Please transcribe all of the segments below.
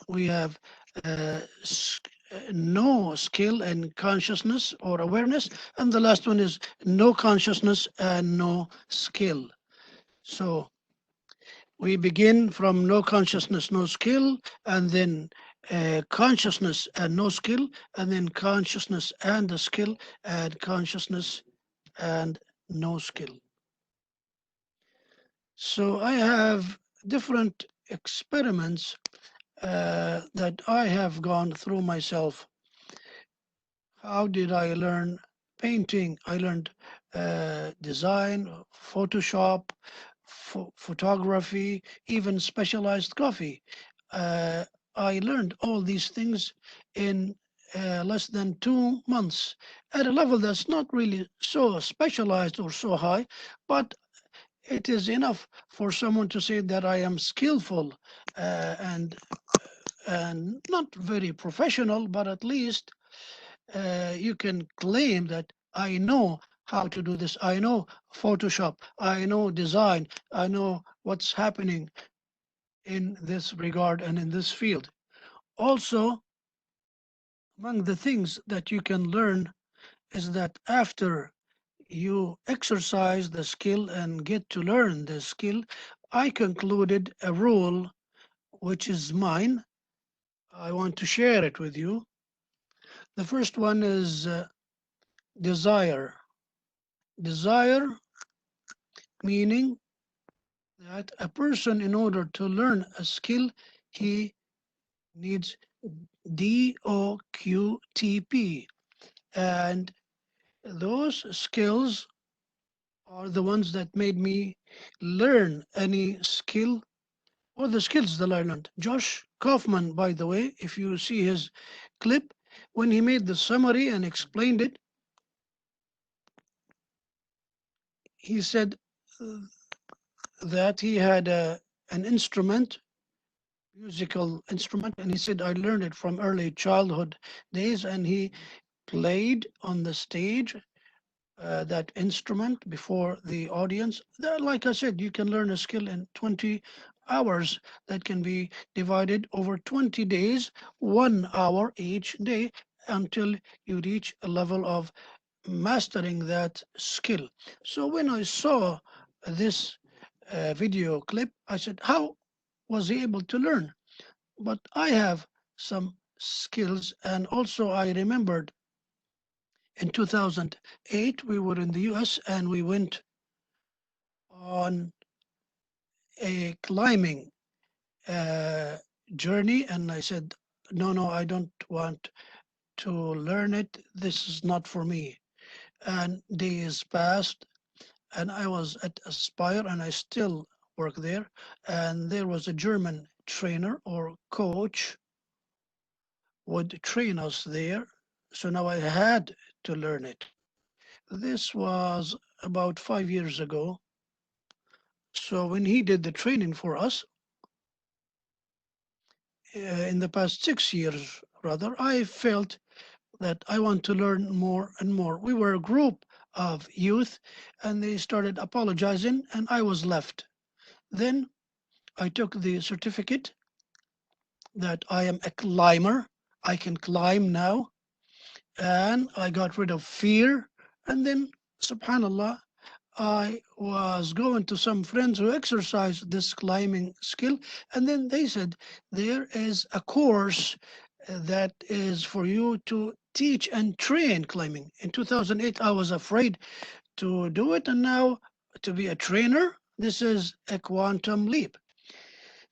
we have no skill and consciousness or awareness, and the last one is no consciousness and no skill. So we begin from no consciousness, no skill, and then consciousness and no skill, and then consciousness and the skill, and consciousness and no skill. So I have different experiments that I have gone through myself. How did I learn painting? I learned design, Photoshop, photography, even specialized coffee. Uh, I learned all these things in less than 2 months at a level that's not really so specialized or so high, but it is enough for someone to say that I am skillful and not very professional, but at least you can claim that I know how to do this. I know Photoshop. I know design. I know what's happening in this regard and in this field. Also, among the things that you can learn is that after you exercise the skill and get to learn the skill, I concluded a rule which is mine. I want to share it with you. The first one is desire. Desire meaning that a person, in order to learn a skill, he needs DOQTP. And those skills are the ones that made me learn any skill or the skills that I learned. Josh Kaufman, by the way, if you see his clip, when he made the summary and explained it, he said that he had an instrument, musical instrument, and he said, I learned it from early childhood days, and he played on the stage that instrument before the audience. Like I said, you can learn a skill in 20 hours that can be divided over 20 days, 1 hour each day, until you reach a level of mastering that skill. So when I saw this video clip, I said, how was he able to learn? But I have some skills, and also I remembered in 2008 we were in the US and we went on a climbing uh, journey, and I said, no, I don't want to learn it. This is not for me. And days passed, and I was at Aspire, and I still work there. And there was a German trainer or coach would train us there. So now I had to learn it. This was about 5 years ago. So when he did the training for us in the past 6 years, rather, I felt that I want to learn more and more. We were a group of youth, and they started apologizing, and I was left. Then I took the certificate that I am a climber. I can climb now, and I got rid of fear. And then, subhanallah, I was going to some friends who exercise this climbing skill, and then they said there is a course that is for you to teach and train climbing. In 2008, I was afraid to do it, and now to be a trainer, this is a quantum leap.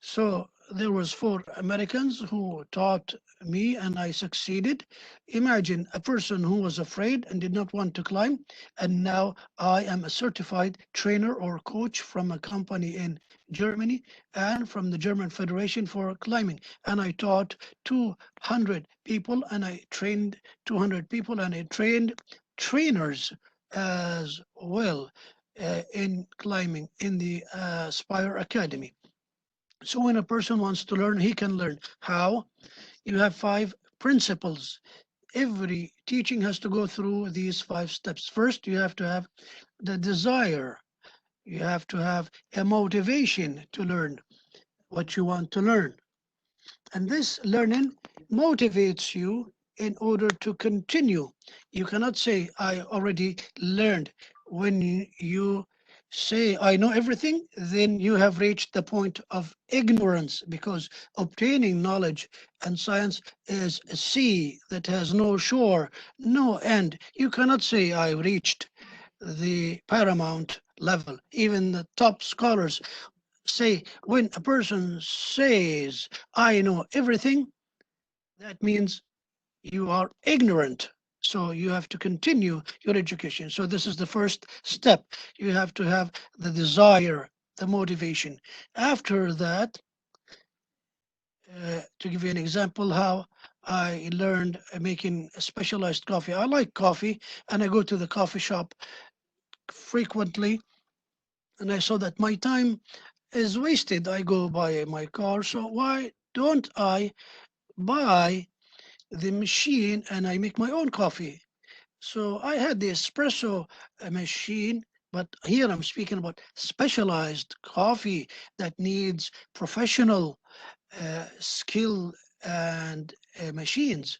So there was 4 Americans who taught me and I succeeded. Imagine a person who was afraid and did not want to climb, and now I am a certified trainer or coach from a company in Germany and from the German Federation for Climbing. And I taught 200 people and I trained 200 people and I trained trainers as well in climbing in the Spire Academy. So when a person wants to learn, he can learn. How? You have 5 principles. Every teaching has to go through these 5 steps. First, you have to have the desire. You have to have a motivation to learn what you want to learn. And this learning motivates you in order to continue. You cannot say, I already learned. When you say, I know everything, then you have reached the point of ignorance because obtaining knowledge and science is a sea that has no shore, no end. You cannot say, I reached the paramount level. Even the top scholars say, when a person says, I know everything, that means you are ignorant. So you have to continue your education. So this is the first step. You have to have the desire, the motivation. After that, to give you an example, how I learned making specialized coffee. I like coffee, and I go to the coffee shop frequently, and I saw that my time is wasted. I go by my car, so why don't I buy the machine and I make my own coffee? So I had the espresso machine, but here I'm speaking about specialized coffee that needs professional skill and machines.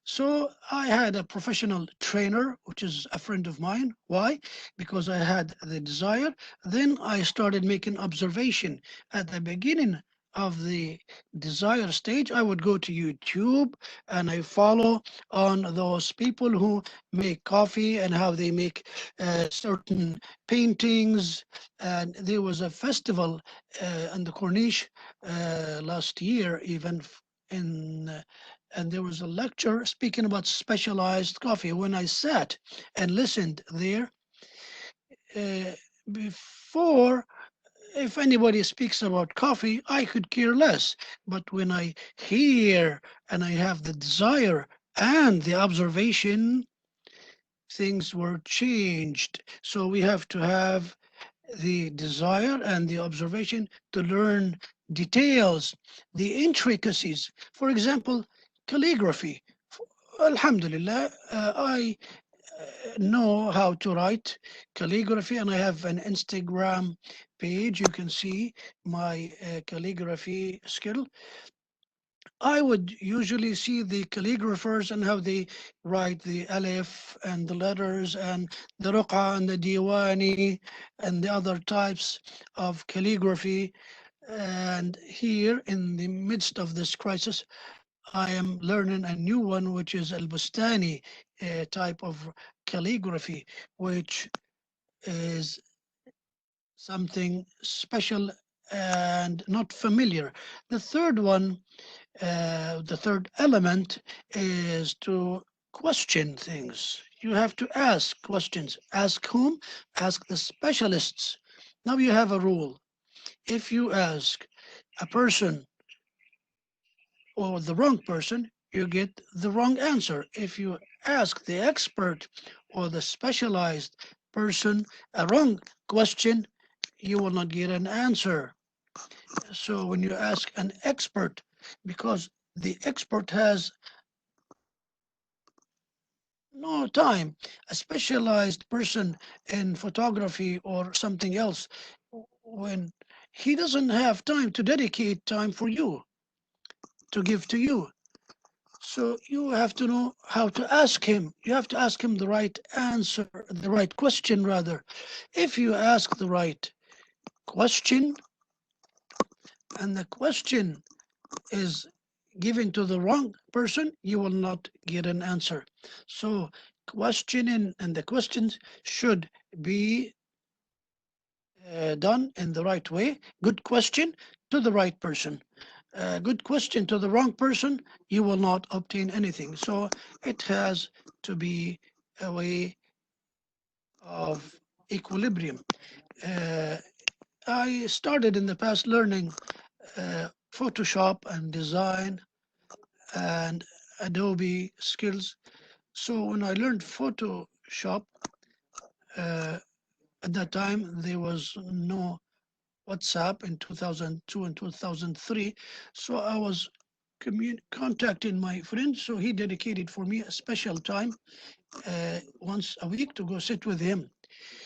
So I had a professional trainer, which is a friend of mine. Why? Because I had the desire. Then I started making observation. At the beginning of the desire stage, I would go to YouTube and I follow on those people who make coffee and how they make certain paintings. And there was a festival in the Corniche last year, even in and there was a lecture speaking about specialized coffee. When I sat and listened there, uh, before, if anybody speaks about coffee, I could care less. But when I hear and I have the desire and the observation, things were changed. So we have to have the desire and the observation to learn details, the intricacies. For example, calligraphy. Alhamdulillah, I know how to write calligraphy, and I have an Instagram page. You can see my calligraphy skill. I would usually see the calligraphers and how they write the alif and the letters and the ruqa and the diwani and the other types of calligraphy. And here, in the midst of this crisis, I am learning a new one, which is Al Bustani type of calligraphy, which is something special and not familiar. The third one, the third element is to question things. You have to ask questions. Ask whom? Ask the specialists. Now you have a rule. If you ask a person or the wrong person, you get the wrong answer. If you ask the expert or the specialized person a wrong question, you will not get an answer. So when you ask an expert, because the expert has no time, a specialized person in photography or something else, when he doesn't have time to dedicate time for you to give to you. So you have to know how to ask him. You have to ask him the right answer, the right question rather. If you ask the right question and the question is given to the wrong person, you will not get an answer. So questioning and the questions should be done in the right way. Good question to the right person. Good question to the wrong person, you will not obtain anything. So it has to be a way of equilibrium. Uh, I started in the past learning Photoshop and design and Adobe skills. So when I learned Photoshop, uh, at that time there was no WhatsApp in 2002 and 2003. So I was contacting my friend. So he dedicated for me a special time once a week to go sit with him.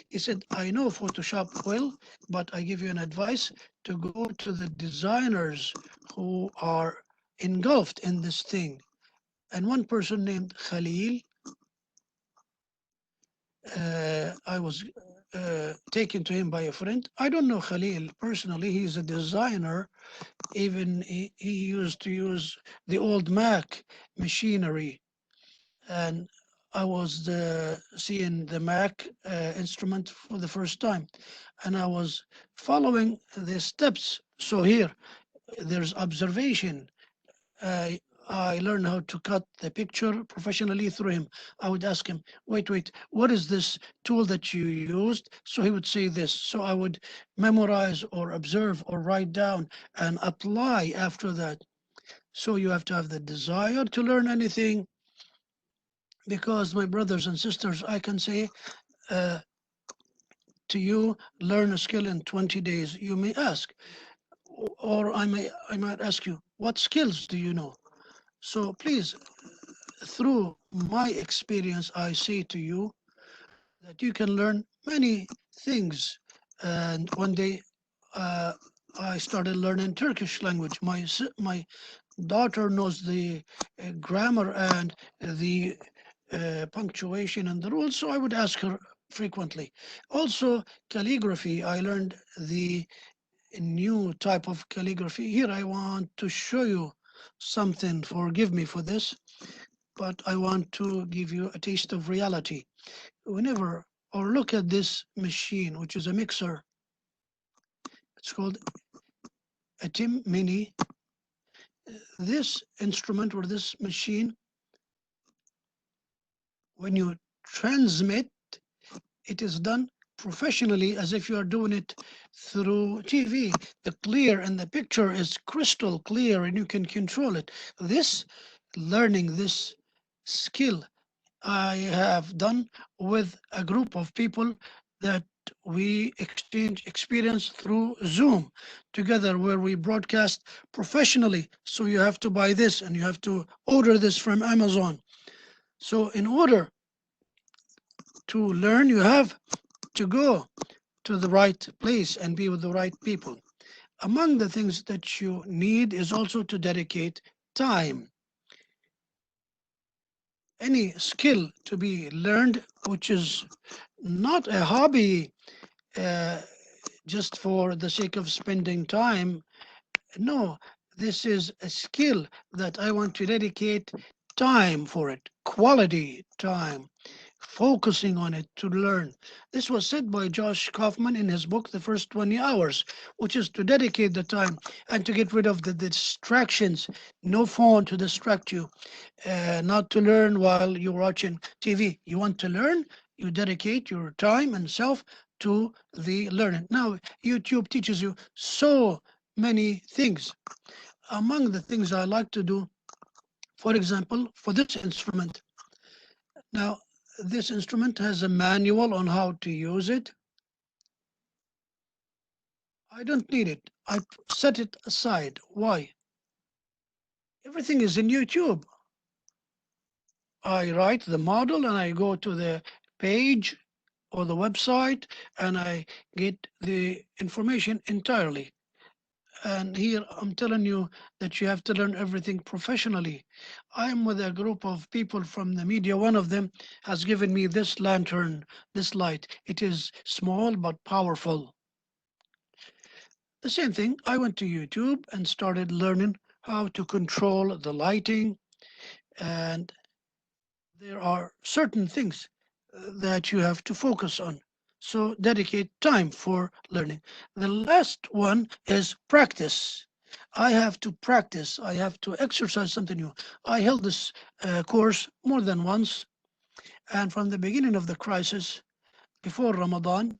He said, I know Photoshop well, but I give you an advice to go to the designers who are engulfed in this thing. And one person named Khalil, I was taken to him by a friend. I don't know Khalil personally. He's a designer. Even he used to use the old Mac machinery. And I was seeing the Mac instrument for the first time. And I was following the steps. So here, there's observation. I learned how to cut the picture professionally through him. I would ask him, wait, what is this tool that you used? So he would say this. So I would memorize or observe or write down and apply after that. So you have to have the desire to learn anything because, my brothers and sisters, I can say uh, to you, learn a skill in 20 days. You may ask, or I might ask you, what skills do you know? So please, through my experience, I say to you that you can learn many things. And one day, uh, I started learning Turkish language. My daughter knows the grammar and the punctuation and the rules, so I would ask her frequently. Also, calligraphy. I learned the new type of calligraphy. Here, I want to show you something. Forgive me for this, but I want to give you a taste of reality. Whenever or look at this machine, which is a mixer. It's called a Tim Mini. This instrument or this machine, when you transmit, it is done professionally as if you are doing it through TV. The clear and the picture is crystal clear and you can control it. This learning this skill I have done with a group of people that we exchange experience through Zoom together, where we broadcast professionally. So you have to buy this and you have to order this from Amazon. So, in order to learn, you have to go to the right place and be with the right people. Among the things that you need is also to dedicate time. Any skill to be learned, which is not a hobby uh, just for the sake of spending time. No, this is a skill that I want to dedicate time for it, quality time, focusing on it to learn. This was said by Josh Kaufman in his book, The First 20 Hours, which is to dedicate the time and to get rid of the distractions. No phone to distract you, not to learn while you're watching TV. You want to learn, you dedicate your time and self to the learning. Now, YouTube teaches you so many things. Among the things I like to do, for example, for this instrument. Now, this instrument has a manual on how to use it. I don't need it. I set it aside. Why? Everything is in YouTube. I write the model and I go to the page or the website and I get the information entirely. And here I'm telling you that you have to learn everything professionally. I'm with a group of people from the media. One of them has given me this lantern, this light. It is small but powerful. The same thing, I went to YouTube and started learning how to control the lighting. And there are certain things that you have to focus on. So dedicate time for learning. The last one is practice. I have to practice. I have to exercise something new. I held this course more than once, and from the beginning of the crisis, before Ramadan,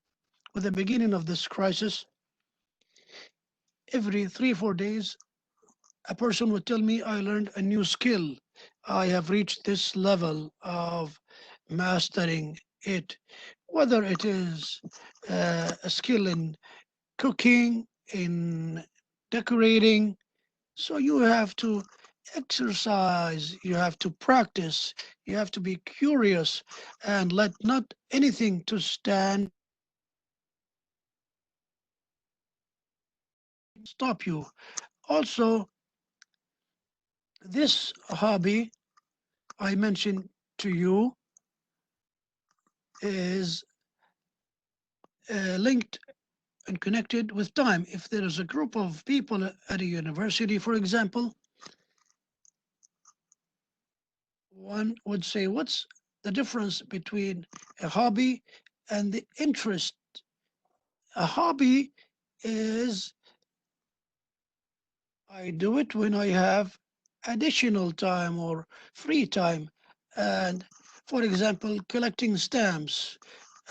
with the beginning of this crisis, every 3 4 days, a person would tell me, I learned a new skill. I have reached this level of mastering it. Whether it is a skill in cooking, in decorating. So you have to exercise, you have to practice, you have to be curious and let not anything to stand stop you. Also, This hobby I mentioned to you is linked and connected with time. If there is a group of people at a university, for example, one would say, what's the difference between a hobby and the interest? A hobby is I do it when I have additional time or free time. And for example, collecting stamps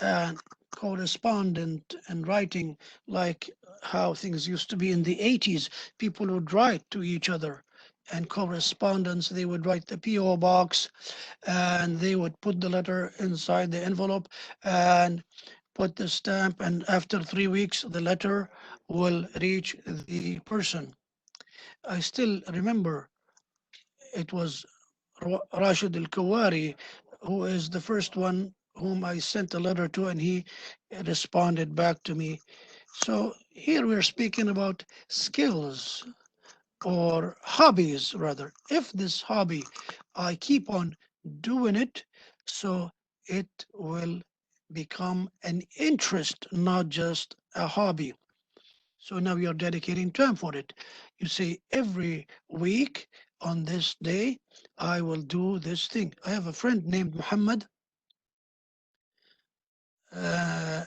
and correspondent and writing like how things used to be in the 80s. People would write to each other and correspondence. They would write the PO box and they would put the letter inside the envelope and put the stamp. And after 3 weeks, the letter will reach the person. I still remember it was Rashid Al Kawari, who is the first one whom I sent a letter to, and he responded back to me. So here we're speaking about skills or hobbies, rather. If this hobby, I keep on doing it, so it will become an interest, not just a hobby. So now you're dedicating time for it. You say every week on this day, I will do this thing. I have a friend named Mohammed uh,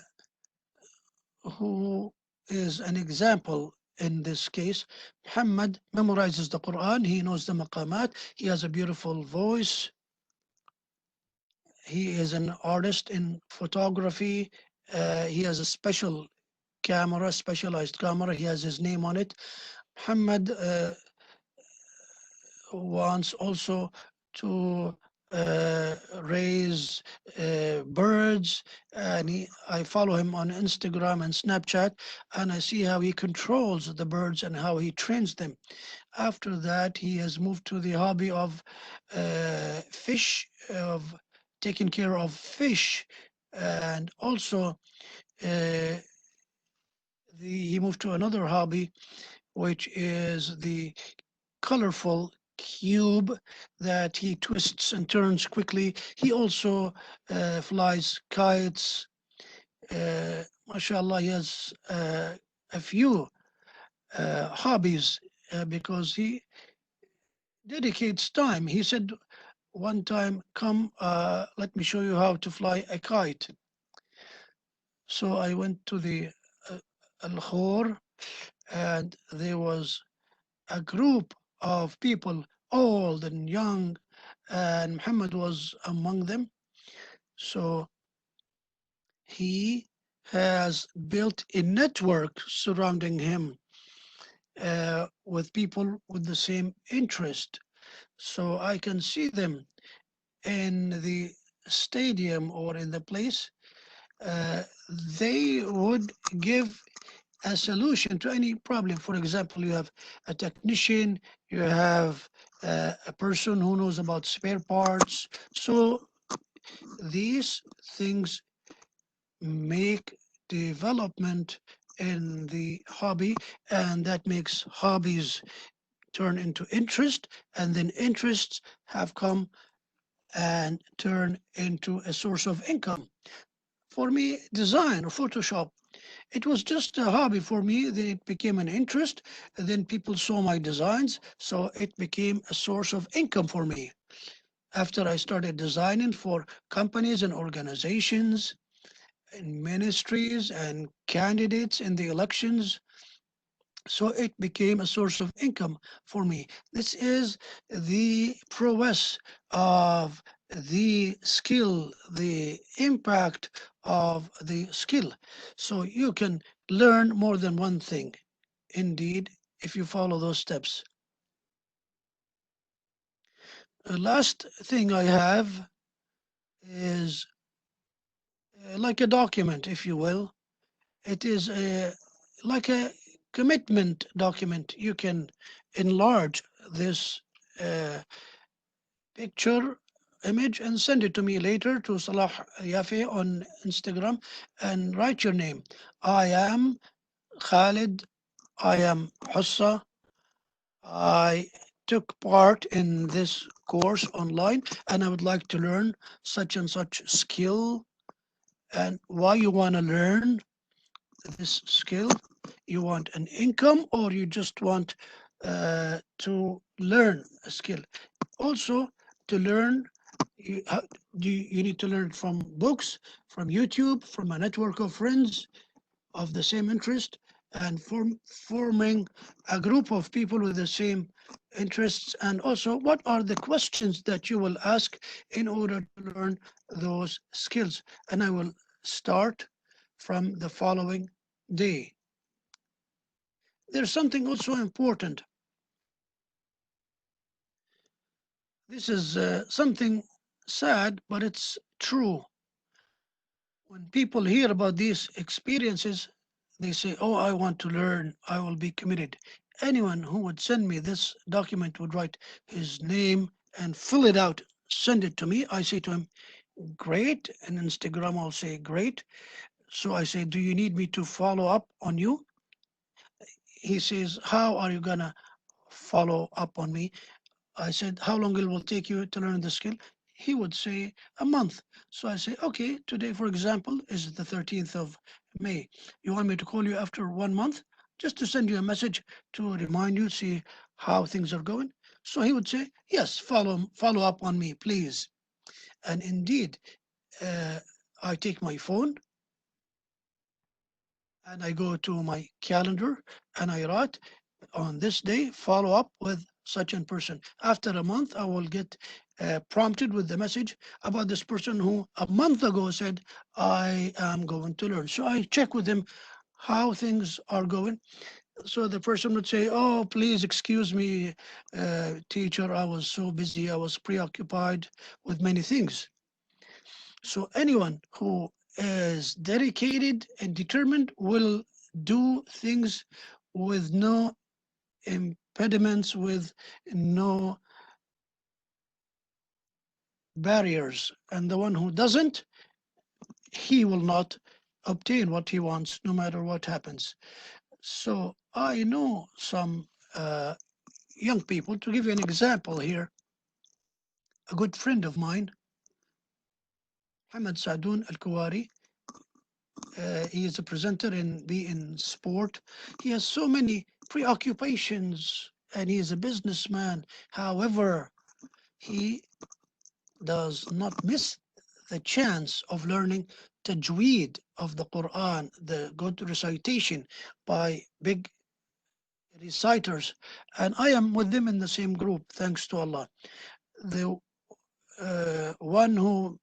who is an example in this case. Muhammad memorizes the Quran, he knows the maqamat, he has a beautiful voice, he is an artist in photography, he has a special camera, specialized camera, he has his name on it. Muhammad wants also to raise birds, and I follow him on Instagram and Snapchat, and I see how he controls the birds and how he trains them. After that, he has moved to the hobby of fish, of taking care of fish, and also he moved to another hobby, which is the colorful cube that he twists and turns quickly. He also flies kites. MashaAllah, he has a few hobbies because he dedicates time. He said one time, come, let me show you how to fly a kite. So I went to the Al Khor, and there was a group of people, old and young, and Muhammad was among them. So he has built a network surrounding him with people with the same interest. So I can see them in the stadium or in the place. Uh, they would give a solution to any problem. For example, you have a technician, you have a person who knows about spare parts. So these things make development in the hobby, and that makes hobbies turn into interest, and then interests have come and turn into a source of income. For me, design or Photoshop, it was just a hobby for me. Then it became an interest. And then people saw my designs, so it became a source of income for me. After I started designing for companies and organizations and ministries and candidates in the elections, so it became a source of income for me. This is the prowess of the skill, the impact of the skill. So you can learn more than one thing. Indeed, if you follow those steps. The last thing I have is like a document, if you will. It is like a commitment document. You can enlarge this uh, picture image and send it to me later to Salah Yafi on Instagram and write your name. I am Khalid. I am Hussa. I took part in this course online and I would like to learn such and such skill, and why you want to learn this skill. You want an income or you just want to learn a skill. Also, to learn, you need to learn from books, from YouTube, from a network of friends of the same interest, and forming a group of people with the same interests. And also, what are the questions that you will ask in order to learn those skills? And I will start from the following day. There's something also important. This is something sad, but it's true. When people hear about these experiences, they say, "Oh, I want to learn, I will be committed." Anyone who would send me this document would write his name and fill it out, send it to me. I say to him, "Great." And Instagram, I'll say, "Great." So I say, "Do you need me to follow up on you?" He says, "How are you going to follow up on me?" I said, "How long it will take you to learn the skill?" He would say, "A month." So I say, "Okay, today, for example, is the 13th of May. You want me to call you after 1 month just to send you a message to remind you, see how things are going?" So he would say, "Yes, follow up on me, please." And indeed, uh, I take my phone and I go to my calendar and I write, "On this day, follow up with such and person." After a month, I will get prompted with the message about this person who a month ago said, "I am going to learn." So I check with him how things are going. So the person would say, "Oh, please excuse me, teacher. I was so busy. I was preoccupied with many things." So anyone who is dedicated and determined will do things with no impediments, with no barriers. And the one who doesn't, he will not obtain what he wants no matter what happens. So I know some young people. To give you an example here, a good friend of mine, Mohammed Sadoun Al Kuwari, he is a presenter in Be in Sport. He has so many preoccupations and he is a businessman. However, he does not miss the chance of learning tajweed of the Quran, the good recitation by big reciters. And I am with them in the same group, thanks to Allah. The one who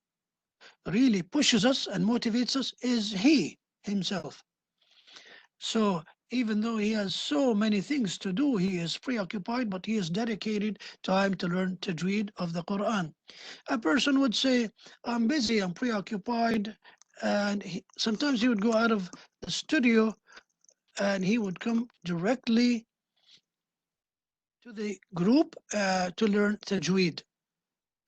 really pushes us and motivates us is he himself. So even though he has so many things to do, he is preoccupied, but he is dedicated time to learn tajweed of the Quran. A person would say, "I'm busy, I'm preoccupied," and sometimes he would go out of the studio and he would come directly to the group to learn tajweed,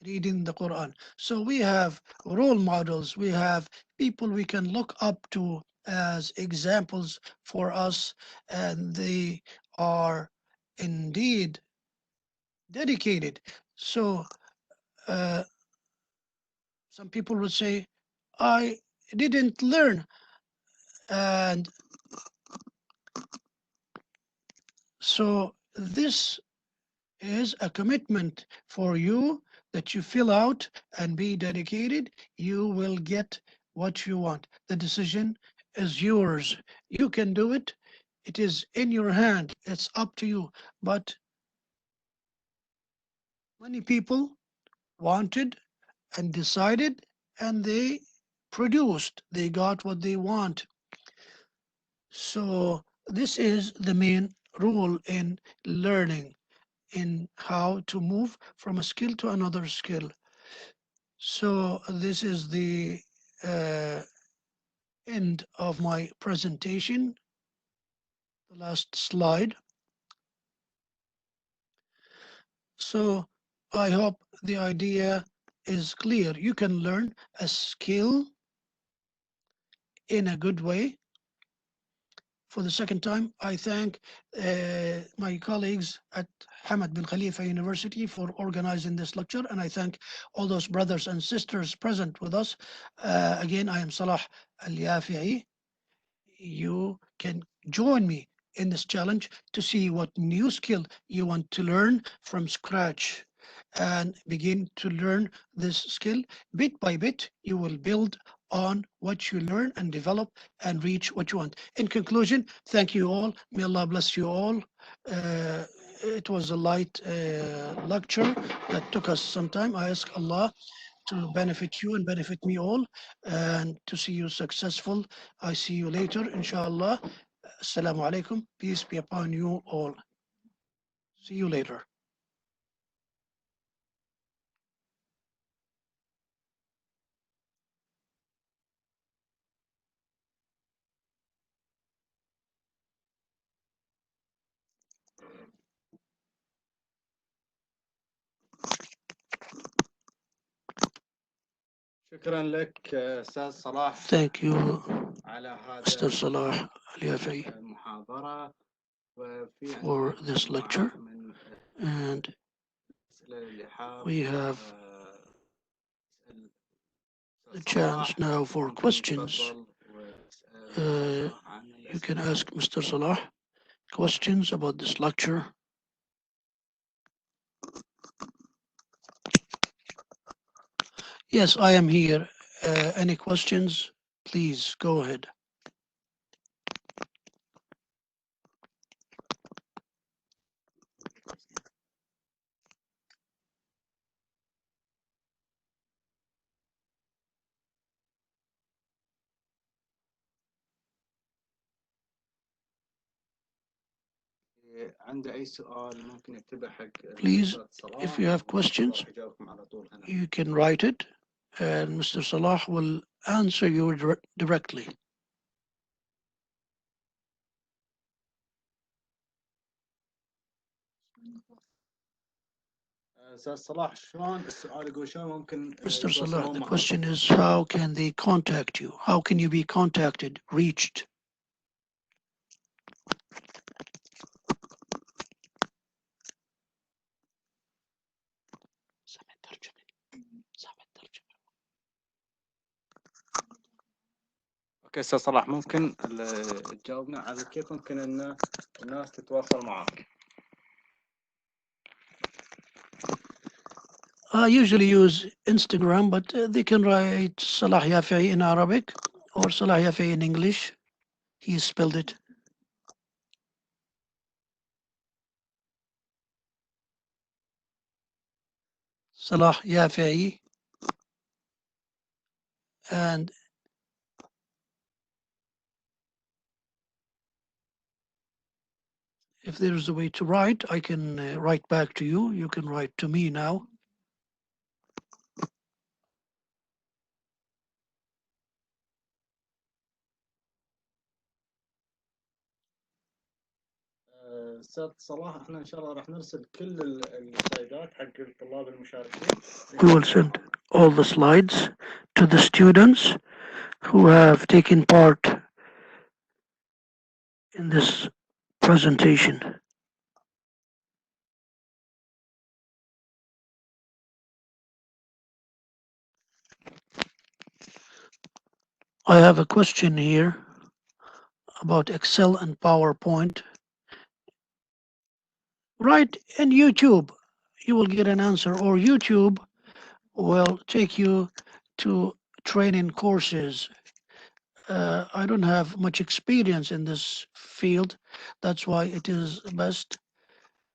reading the Quran. So we have role models, we have people we can look up to as examples for us, and they are indeed dedicated. So uh, some people would say, "I didn't learn." And so this is a commitment for you that you fill out and be dedicated. You will get what you want. The decision is yours. You can do it. It is in your hand. It's up to you. But many people wanted and decided and they produced. They got what they want. So this is the main rule in learning, in how to move from a skill to another skill. So this is the uh, end of my presentation. The last slide. So I hope the idea is clear. You can learn a skill in a good way For the second time, I thank my colleagues at Hamad bin Khalifa University for organizing this lecture, and I thank all those brothers and sisters present with us. Again, I am Salah Al Yafi'i. You can join me in this challenge to see what new skill you want to learn from scratch and begin to learn this skill bit by bit. You will build on what you learn and develop and reach what you want. In conclusion, thank you all. May Allah bless you all. It was a light lecture that took us some time. I ask Allah to benefit you and benefit me all and to see you successful. I see you later, inshallah. Assalamu alaikum. Peace be upon you all. See you later. شكرا لك أستاذ صلاح Thank you, على هذا Mr. Salah Al Yafi, المحاضرة وفي for عندنا this lecture. مجموعة من And الأسئلة اللي حاب we have يسأل the أستاذ chance صلاح now for ممكن questions. يتفضل ويسأل صلاح عن You can الأسئلة. ask Mr. Salah questions about this lecture. Yes, I am here. Any questions? Please go ahead. عنده أي سؤال ممكن يكتبه حق Please, الأستاذ صلاح if you have questions, وراح يجاوبكم على طول هنا. you can write it, and Mr. Salah will answer you directly. أستاذ صلاح شلون السؤال يقول شلون ممكن Mr. Salah, يتواصلون the معك؟ question is how can they contact you? How can you be contacted, reached? اوكي استاذ صلاح ممكن تجاوبنا على كيف ممكن ان الناس تتواصل معك؟ I usually use Instagram, but they can write Salah Yafi in Arabic or Salah Yafi in English. He spelled it. Salah Yafi. And if there is a way to write, I can write back to you. You can write to me now. استاذ صلاح احنا ان شاء الله راح نرسل كل السلايدات حق الطلاب المشاركين. We will send all the slides to the students who have taken part in this presentation. I have a question here about Excel and PowerPoint. Write in YouTube, you will get an answer, or YouTube will take you to training courses. I don't have much experience in this field. That's why it is best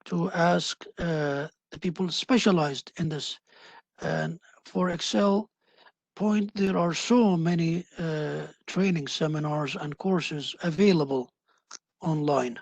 to ask the people specialized in this. And for Excel point, there are so many training seminars and courses available online.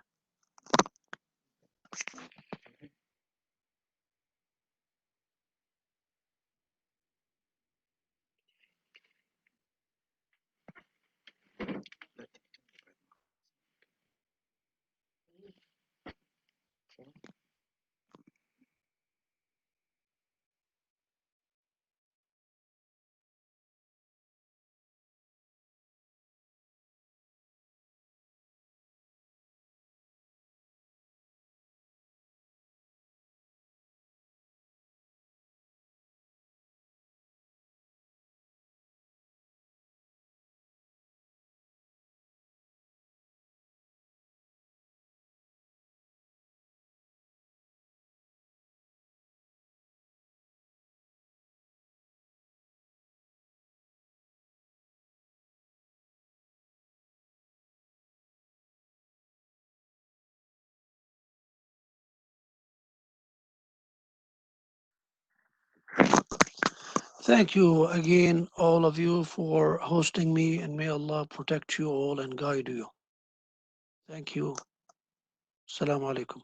Thank you again, all of you, for hosting me, and may Allah protect you all and guide you. Thank you. Assalamu alaikum.